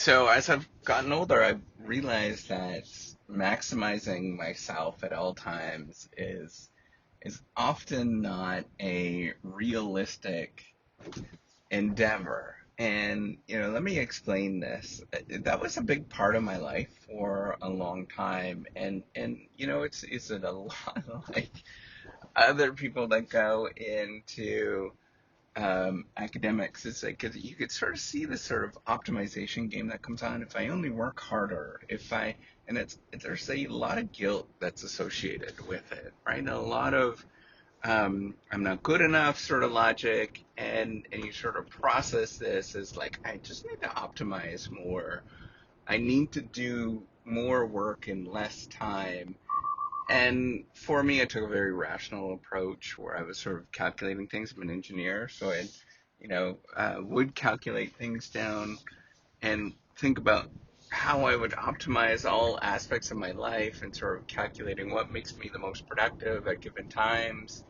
So as I've gotten older, I've realized that maximizing myself at all times is often not a realistic endeavor. And let me explain this. That was a big part of my life for a long time, and it's a lot like other people that go into academics. It's like 'cause you could sort of see this sort of optimization game that comes on. If I only work harder, if I and there's a lot of guilt that's associated with it, right? A lot of I'm not good enough sort of logic, and you sort of process this as like I just need to optimize more. I need to do more work in less time. And for me, I took a very rational approach where I was sort of calculating things. I'm an engineer, so would calculate things down and think about how I would optimize all aspects of my life and sort of calculating what makes me the most productive at given times.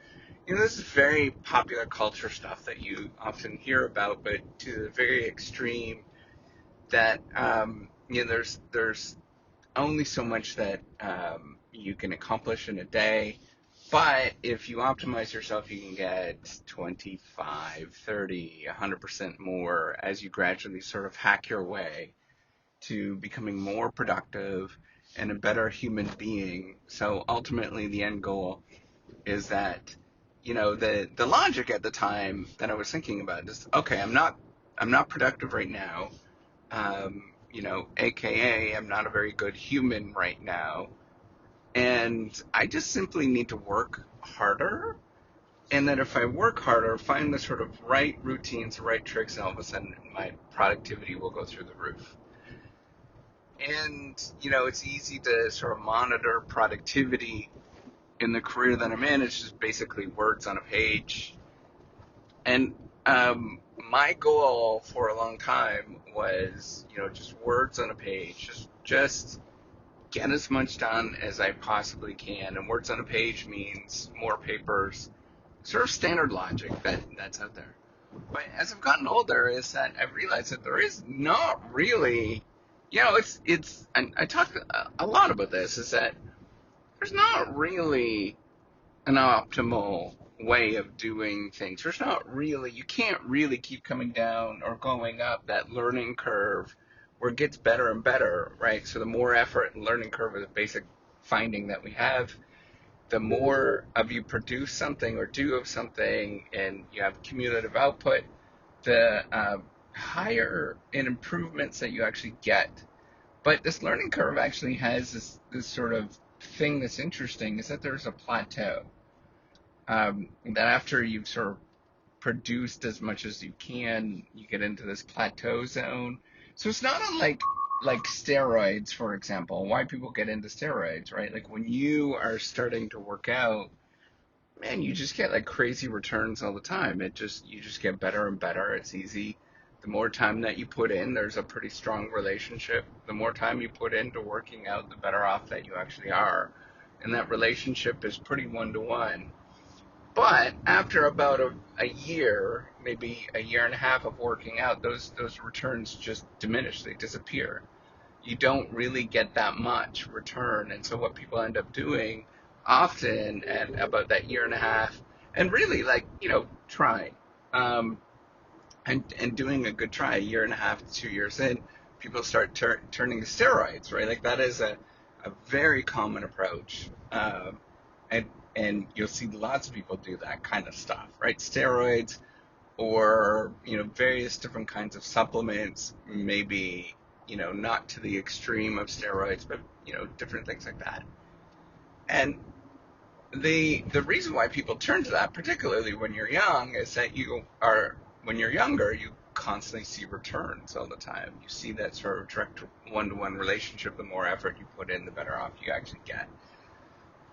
This is very popular culture stuff that you often hear about, but to the very extreme that there's only so much that you can accomplish in a day. But if you optimize yourself, you can get 25, 30, 100% more as you gradually sort of hack your way to becoming more productive and a better human being. So ultimately, the end goal is that, the logic at the time that I was thinking about is, okay, I'm not productive right now. AKA I'm not a very good human right now. And I just simply need to work harder. And that if I work harder, find the sort of right routines, the right tricks, and all of a sudden my productivity will go through the roof. And, it's easy to sort of monitor productivity in the career that I'm in. It's just basically words on a page. And my goal for a long time was, just words on a page, just get as much done as I possibly can. And words on a page means more papers, sort of standard logic that's out there. But as I've gotten older, is that I've realized that there is not really, it's, and I talk a lot about this, is that there's not really an optimal way of doing things. There's not really, you can't really keep coming down or going up that learning curve where it gets better and better, right? So the more effort and learning curve is a basic finding that we have. The more of you produce something or do of something and you have cumulative output, the higher in improvements that you actually get. But this learning curve actually has this sort of thing that's interesting is that there's a plateau. That after you've sort of produced as much as you can, you get into this plateau zone. So it's not unlike like steroids, for example. Why people get into steroids, right? Like when you are starting to work out, man, you just get like crazy returns all the time. You just get better and better. It's easy. The more time that you put in, there's a pretty strong relationship. The more time you put into working out, the better off that you actually are. And that relationship is pretty one to one. But after about a year, maybe a year and a half of working out, those returns just diminish. They disappear. You don't really get that much return. And so what people end up doing often at about that year and a half, and really like, trying, and doing a good try, a year and a half to 2 years in, people start turning to steroids, right? Like that is a very common approach. And you'll see lots of people do that kind of stuff, right? Steroids or, various different kinds of supplements, maybe, not to the extreme of steroids, but, different things like that. And the reason why people turn to that, particularly when you're young, is that when you're younger, you constantly see returns all the time. You see that sort of direct one-to-one relationship. The more effort you put in, the better off you actually get.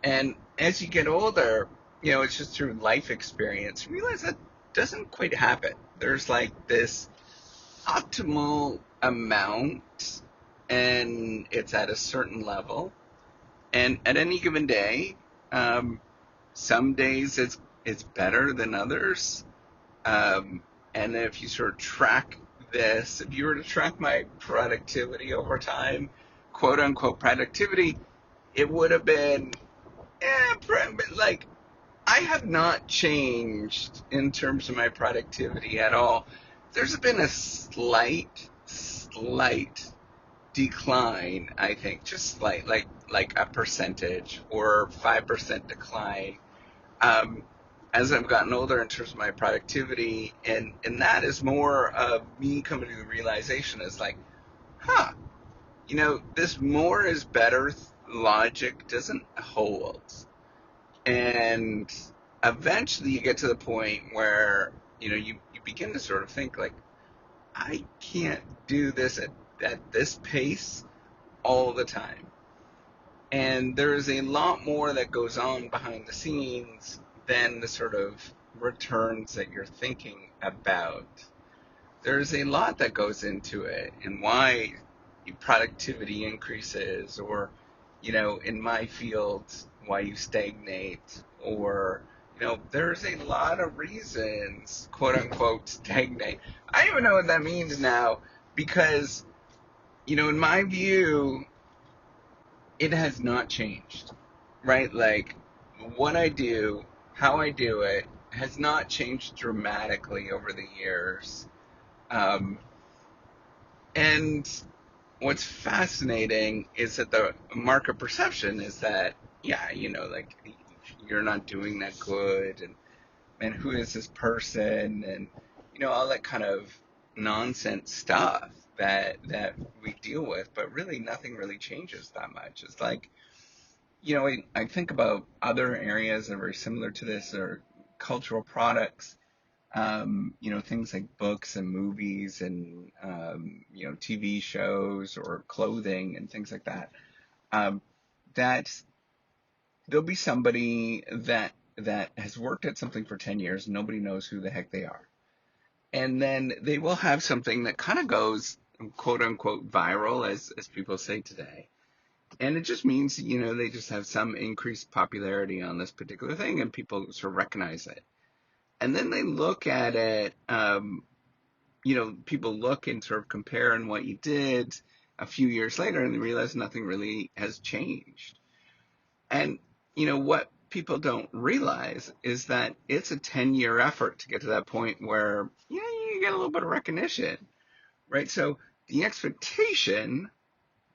And as you get older, it's just through life experience, you realize that doesn't quite happen. There's like this optimal amount, and it's at a certain level. And at any given day, some days it's better than others. And if you sort of track this. If you were to track my productivity over time, quote unquote productivity, it would have been, like, I have not changed in terms of my productivity at all. There's been a slight decline, I think, just slight, like a percentage or 5% decline, um, as I've gotten older in terms of my productivity, and that is more of me coming to the realization is like, huh, this more is better logic doesn't hold. And eventually you get to the point where, you begin to sort of think like, I can't do this at this pace all the time. And there is a lot more that goes on behind the scenes than the sort of returns that you're thinking about. There's a lot that goes into it and why productivity increases, or, in my field, why you stagnate, or, there's a lot of reasons, quote unquote, stagnate. I don't even know what that means now because, in my view, it has not changed, right? Like, what I do, how I do it, has not changed dramatically over the years. Um, and what's fascinating is that the market perception is that, yeah, like, you're not doing that good, and who is this person, and, all that kind of nonsense stuff that we deal with, but really nothing really changes that much. It's like, I think about other areas that are very similar to this, or cultural products, things like books and movies and, TV shows or clothing and things like that, that there'll be somebody that has worked at something for 10 years, and nobody knows who the heck they are. And then they will have something that kind of goes, quote unquote, viral, as people say today. And it just means, they just have some increased popularity on this particular thing, and people sort of recognize it. And then they look at it, people look and sort of compare on what you did a few years later, and they realize nothing really has changed. And, what people don't realize is that it's a 10-year effort to get to that point where, you get a little bit of recognition, right? So the expectation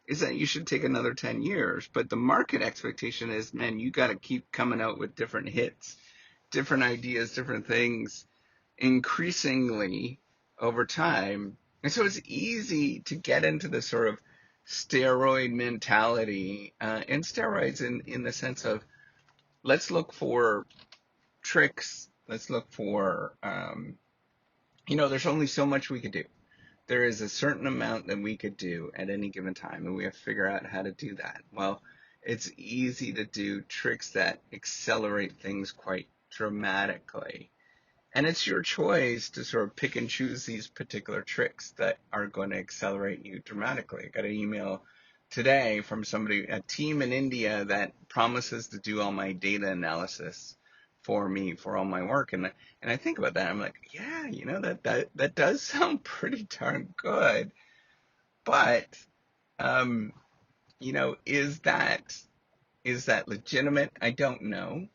is that you should take another 10 years, but the market expectation is, man, you got to keep coming out with different hits, different ideas, different things, increasingly over time. And so it's easy to get into this sort of steroid mentality, and steroids in the sense of, let's look for tricks. Let's look for, there's only so much we could do. There is a certain amount that we could do at any given time, and we have to figure out how to do that. Well, it's easy to do tricks that accelerate things quite dramatically. And it's your choice to sort of pick and choose these particular tricks that are going to accelerate you dramatically. I got an email today from somebody, a team in India, that promises to do all my data analysis for me for all my work. And I think about that. I'm like, yeah, that does sound pretty darn good. But, is that legitimate? I don't know.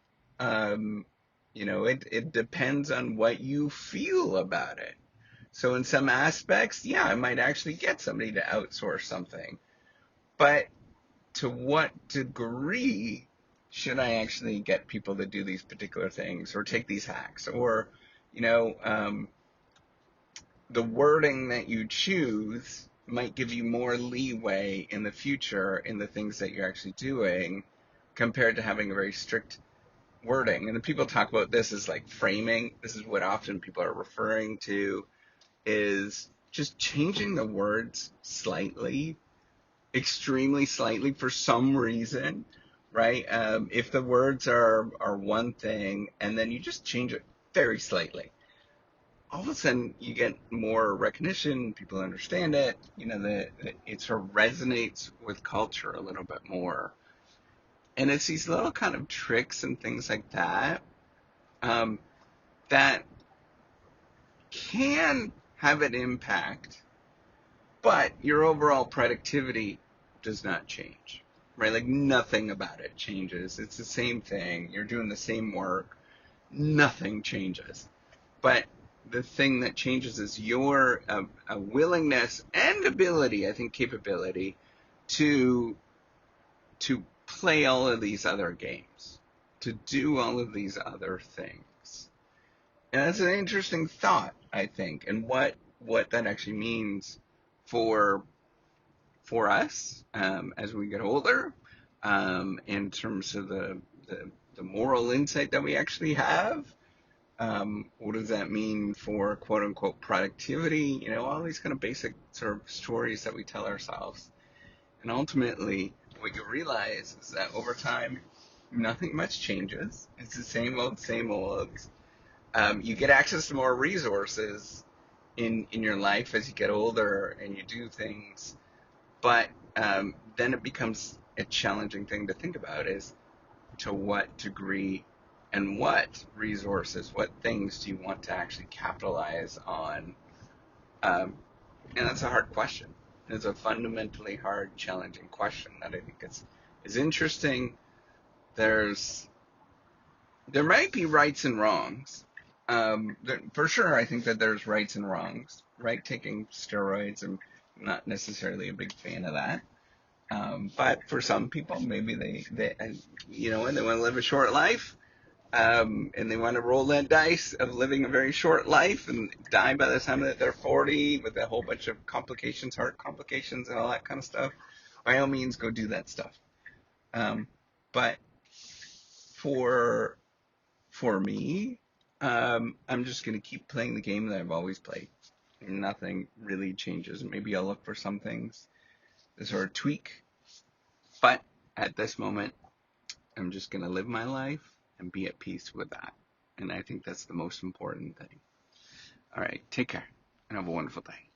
It depends on what you feel about it. So in some aspects, yeah, I might actually get somebody to outsource something. But to what degree should I actually get people to do these particular things or take these hacks? Or, the wording that you choose might give you more leeway in the future in the things that you're actually doing, compared to having a very strict wording. And then people talk about this as like framing. This is what often people are referring to, is just changing the words slightly, extremely slightly, for some reason, right? If the words are one thing, and then you just change it very slightly, all of a sudden you get more recognition, people understand it, it sort of resonates with culture a little bit more. And it's these little kind of tricks and things like that, that can have an impact, but your overall productivity does not change, right? Like nothing about it changes. It's the same thing. You're doing the same work. Nothing changes. But the thing that changes is your a willingness and ability, I think capability, to play all of these other games, to do all of these other things. And that's an interesting thought, I think, and what that actually means for us as we get older, in terms of the moral insight that we actually have. What does that mean for quote unquote productivity? All these kind of basic sort of stories that we tell ourselves. And ultimately, what you realize is that over time, nothing much changes. It's the same old, same old. You get access to more resources in your life as you get older and you do things. But then it becomes a challenging thing to think about is to what degree and what resources, what things do you want to actually capitalize on? And that's a hard question. It's a fundamentally hard, challenging question that I think is interesting. There might be rights and wrongs. For sure, I think that there's rights and wrongs. Right, taking steroids, I'm not necessarily a big fan of that. But for some people, maybe they and they want to live a short life, and they want to roll that dice of living a very short life and die by the time that they're 40 with a whole bunch of complications, heart complications, and all that kind of stuff. By all means, go do that stuff. But for me, I'm just going to keep playing the game that I've always played. Nothing really changes. Maybe I'll look for some things to sort of tweak. But at this moment, I'm just going to live my life and be at peace with that. And I think that's the most important thing. All right, take care and have a wonderful day.